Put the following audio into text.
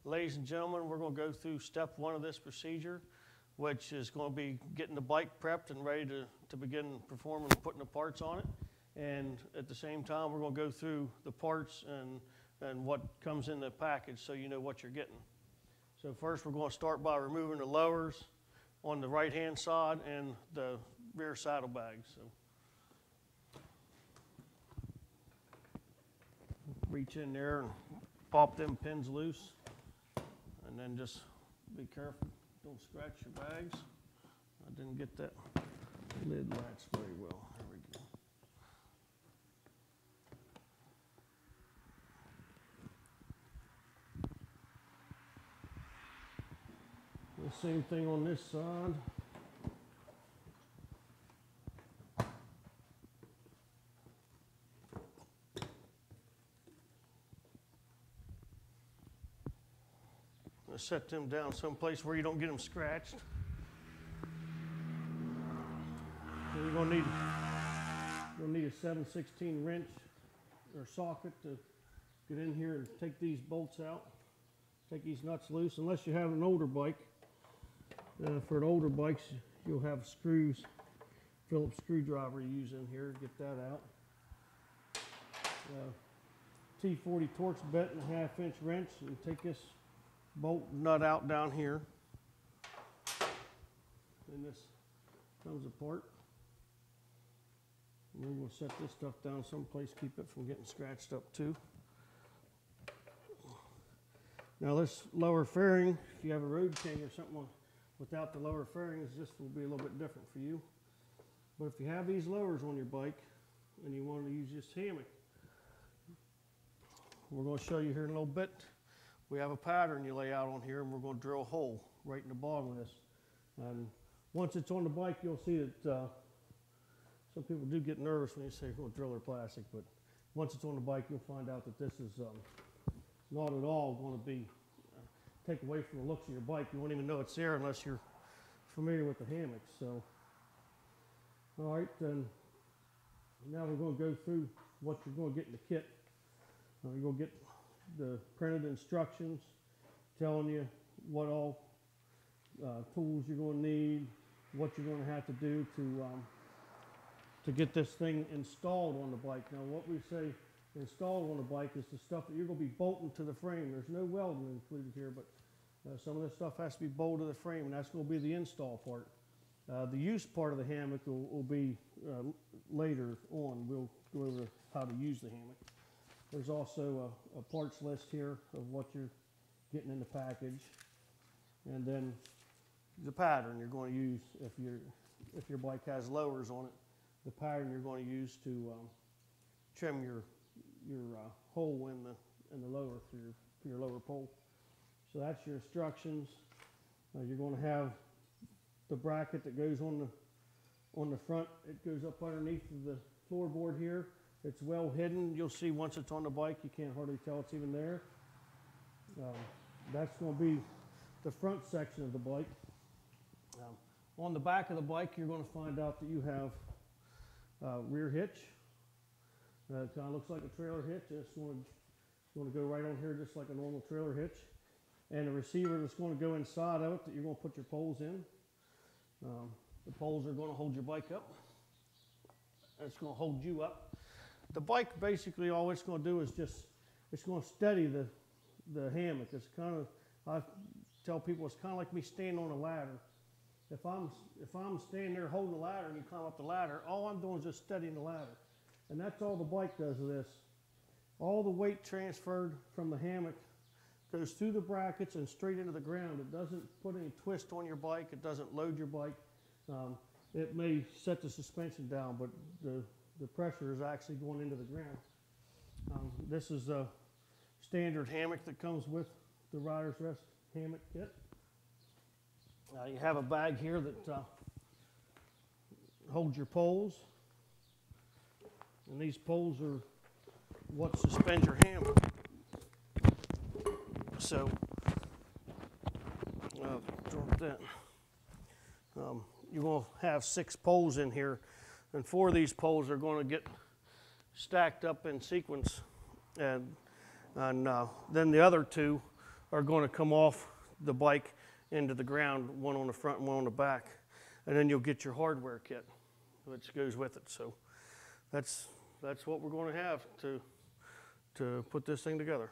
Ladies and gentlemen, we're going to go through step one of this procedure, which is going to be getting the bike prepped and ready to begin performing putting the parts on it. And at the same time, we're going to go through the parts and what comes in the package so you know what you're getting. So first we're going to start by removing the lowers on the right-hand side and the rear saddlebags. So reach in there and pop them pins loose, and then just be careful, don't scratch your bags. I didn't get that lid latch very well. There we go. The same thing on this side. Set them down someplace where you don't get them scratched. So you're going to need a 7/16 wrench or socket to get in here and take these bolts out, take these nuts loose. Unless you have an older bike, for an older bikes you'll have screws, Phillips screwdriver you use in here to get that out. T40 Torx bent and a 1/2 inch wrench, and take this bolt nut out down here, and this comes apart. And then we'll set this stuff down someplace, keep it from getting scratched up too. Now this lower fairing, if you have a Road King or something without the lower fairings, this will be a little bit different for you. But if you have these lowers on your bike and you want to use this hammock, we're going to show you here in a little bit. We have a pattern you lay out on here, and we're going to drill a hole right in the bottom of this. And once it's on the bike, you'll see that some people do get nervous when you say, "Oh, drill or plastic," but once it's on the bike, you'll find out that this is not at all going to be take away from the looks of your bike. You won't even know it's there unless you're familiar with the hammock. So, all right, then now we're going to go through what you're going to get in the kit. You're going to get the printed instructions telling you what all tools you're going to need, what you're going to have to do to get this thing installed on the bike. Now what we say installed on the bike is the stuff that you're going to be bolting to the frame. There's no welding included here, but some of this stuff has to be bolted to the frame, and that's going to be the install part. The use part of the hammock will be later on. We'll go over how to use the hammock. There's also a parts list here of what you're getting in the package, and then the pattern you're going to use if your bike has lowers on it. The pattern you're going to use to trim your hole in the lower for your lower pole. So that's your instructions. You're going to have the bracket that goes on the front. It goes up underneath the floorboard here. It's well hidden. You'll see once it's on the bike, you can't hardly tell it's even there. That's going to be the front section of the bike. On the back of the bike, you're going to find out that you have rear hitch. It kind of looks like a trailer hitch. It's going to go right on here just like a normal trailer hitch. And a receiver that's going to go inside of it that you're going to put your poles in. The poles are going to hold your bike up. It's going to hold you up. The bike, basically, all it's going to do is it's going to steady the hammock. It's kind of, I tell people, it's kind of like me standing on a ladder. If I'm standing there holding the ladder and you climb up the ladder, all I'm doing is just steadying the ladder. And that's all the bike does with this. All the weight transferred from the hammock goes through the brackets and straight into the ground. It doesn't put any twist on your bike. It doesn't load your bike. It may set the suspension down, but the pressure is actually going into the ground. This is a standard hammock that comes with the Rider's Rest hammock kit. You have a bag here that holds your poles, and these poles are what suspend your hammock. So, drop that. You're going to have 6 poles in here, and 4 of these poles are going to get stacked up in sequence, and then the other 2 are going to come off the bike into the ground, one on the front and one on the back. And then you'll get your hardware kit, which goes with it. So that's what we're going to have to put this thing together.